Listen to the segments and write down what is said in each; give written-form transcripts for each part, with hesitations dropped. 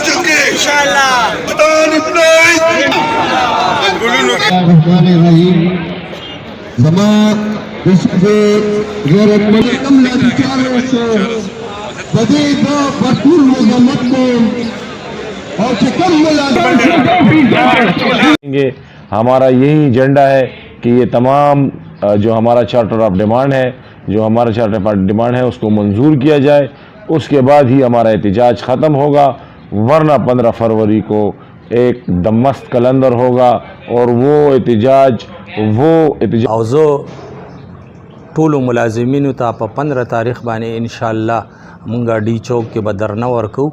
چکے انشاءاللہ زمان اس کے غیرت مندی کم لازی چاروں سے بدی با بطول مضامت کو اور چکم ملازم ہمارا یہی ایجنڈا ہے کہ یہ تمام جو ہمارا چارٹر آف ڈیمانڈ ہے اس کو منظور کیا جائے. اس کے بعد ہی ہمارا احتجاج ختم ہوگا، ورنہ 15 فروری کو ایک دمست کلندر ہوگا اور وہ احتجاج او زه ټولو ملازمینو ته په 15 تاریخ باندې انشاءالله مونږه ډي چوک کې به درنه ورکو.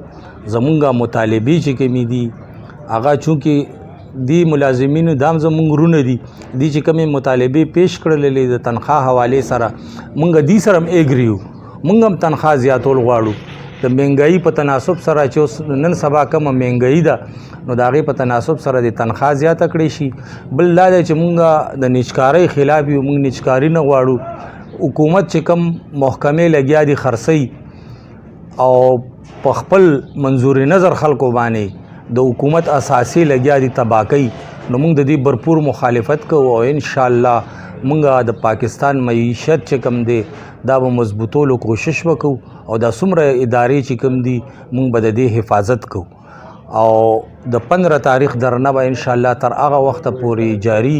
زمونږه مطالبې چې کومې دي هغه چونکې دی ملازمینو دام زمونږ ورونه دي، دی چې کومې مطالبې پیش کړلې د تنخواه حوالې سره مونږ دي سره هم ایګري یو، مونږ هم تنخواه زیاتول غواړو. د مهنګایي په تناسب سره چې اوس نن سبا کومه مهنګایي ده نو د هغې په تناسب سره د تنخواه زیاته کړی شي. بل دا دی چې مونږ د نجکارۍ خلاف یو، مونږ نجکاري نه غواړو. حکومت چې کوم محکمې لګیا دي خرڅوي او په خپل منظور نظر خلکو باندې د حکومت اساسي لګیا دي تباه کوي، نو مونږ د دې بھرپور مخالفت کوو او انشاءالله مونږ د پاکستان معیشت چې کوم دی دا به مضبوطولو کوشش وکړو او دا څومره ادارې چې کوم دي مونږ به د دې حفاظت کوو. او د 15 تاریخ درنه به انشاءالله تر هغه وخته پورې جاری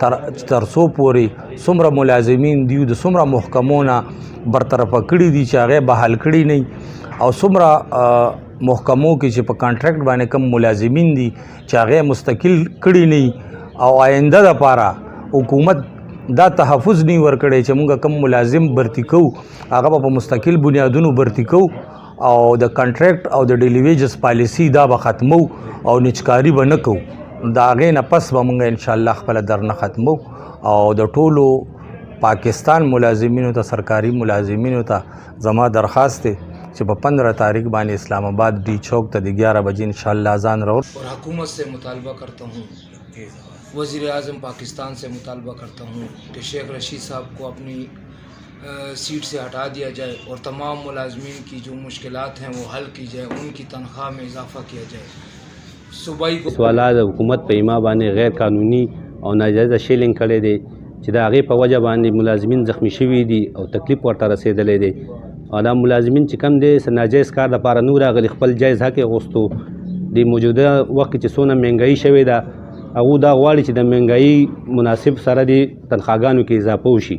تر څو پورې څومره ملازمین دي د څومره محکمو نه برطرفه کړي دي چې هغې بحال کړي نه او څومره محکمو کې چې په کانټریکټ باندې کم ملازمین دي چې هغې مستقل کړي نه او آینده دپاره حکومت دا تحفظ نه ورکړی چې موږ کم ملازم برتی کوو هغه به په مستقل بنیادونو برتی کوو او د کانټریکټ او د ډیلی ویجز پالیسی دا به ختمو او نجکاري به نه کوو. د هغې نه پس به موږ انشاءالله خپله درنه ختمو او د ټولو پاکستان ملازمینو ته سرکاري ملازمینو ته زما درخواست دی چې په 15 تاریخ باندې اسلام آباد ڈی چوک ته د 11 بجے انشاءاللہ اذان راوړ. اور حکومت سے مطالبہ کرتا ہوں، وزیر اعظم پاکستان سے مطالبہ کرتا ہوں کہ شیخ رشید صاحب کو اپنی سیٹ سے ہٹا دیا جائے اور تمام ملازمین کی جو مشکلات ہیں وہ حل کی جائے، ان کی تنخواہ میں اضافہ کیا جائے. صوبائی سوالات حکومت په ایما باندې غیر قانوني او ناجایزه شیلینګ کړی دی چې د هغې په وجه باندې ملازمین زخمی شوي دي او تکلیف ورته رسېدلی دی. او دا ملازمین چې کم دی څه ناجایز کار دپاره نه راغلي، خپل جایز حق یې غوښتو. د موجوده وخت کې چې څونه مهنګایي شوې ده هغو دا غواړي چې د مهنګایي مناسب سره د تنخواګانو کې اضافه وشي.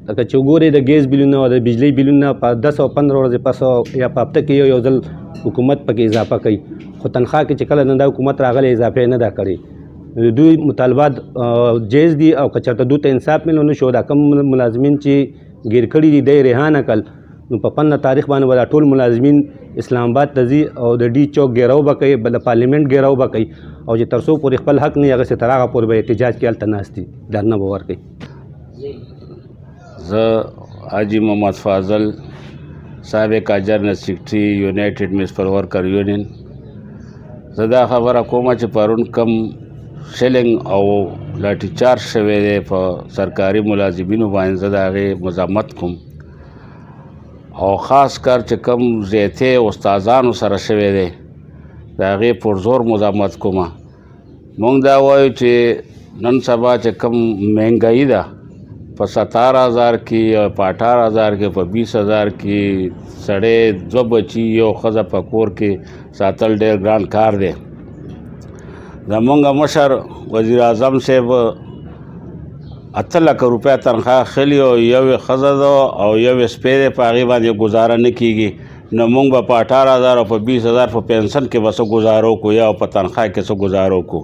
لکه چې وګورئ د ګیس بیلونه او د بجلۍ بیلونه په 10 او 15 ورځې پس یا په هفته کې یو ځل حکومت پکې اضافه کوي، خو تنخواه کې چې کله نه دا حکومت راغلی اضافه نه ده کړې. دوی مطالبات جایز دي او که چېرته دوی ته انصاف میلو نه شو، دا کم ملازمین چې گیر کړي دي دی ریحانه کړل، نو په 15 تاریخ باندې به دا ټول ملازمین اسلام آباد ته ځي او د ډي چوک ګیراو به کوي، د پارلیمنټ ګیراو به کوي او چې تر څو پورې خپل حق نه وي هغسې تر هغه پورې به احتجاج کې هلته ناست دي، درنه به ورکوي. زه حاجی محمد فاضل سابق جنرل سیکرټري یونایټډ میونسپل ورکر یونین، زه دا خبره کوم چې پرون کم شیلنګ او لاټي چارج شوی دی په سرکاري ملازمینو باندې، زه د هغې مزاحمت کوم او خاص کر چې کم زیاتې استادانو سره شوی دی د هغې پرزور مزاحمت کوم. مونږ دا وایو چې نن سبا چې کم مهنګایي ده په 17,000 کې او په 18,000 کې په 20,000 کې سړی 2 بچي یو ښځه په کور کې ساتل ډېر ګران کار دی. زمونږ مشر وزیر اعظم صاحب 8 لک روپۍ تنخواه اخلي او یو ښځه ده او یو سپی دی، په هغې باندې ګزاره نه کېږي. نو مونږ به په 18,000 او په 20,000 په پنسن کې به څه ګزاره وکړو یا په تنخواه کې څه ګزاره وکړو.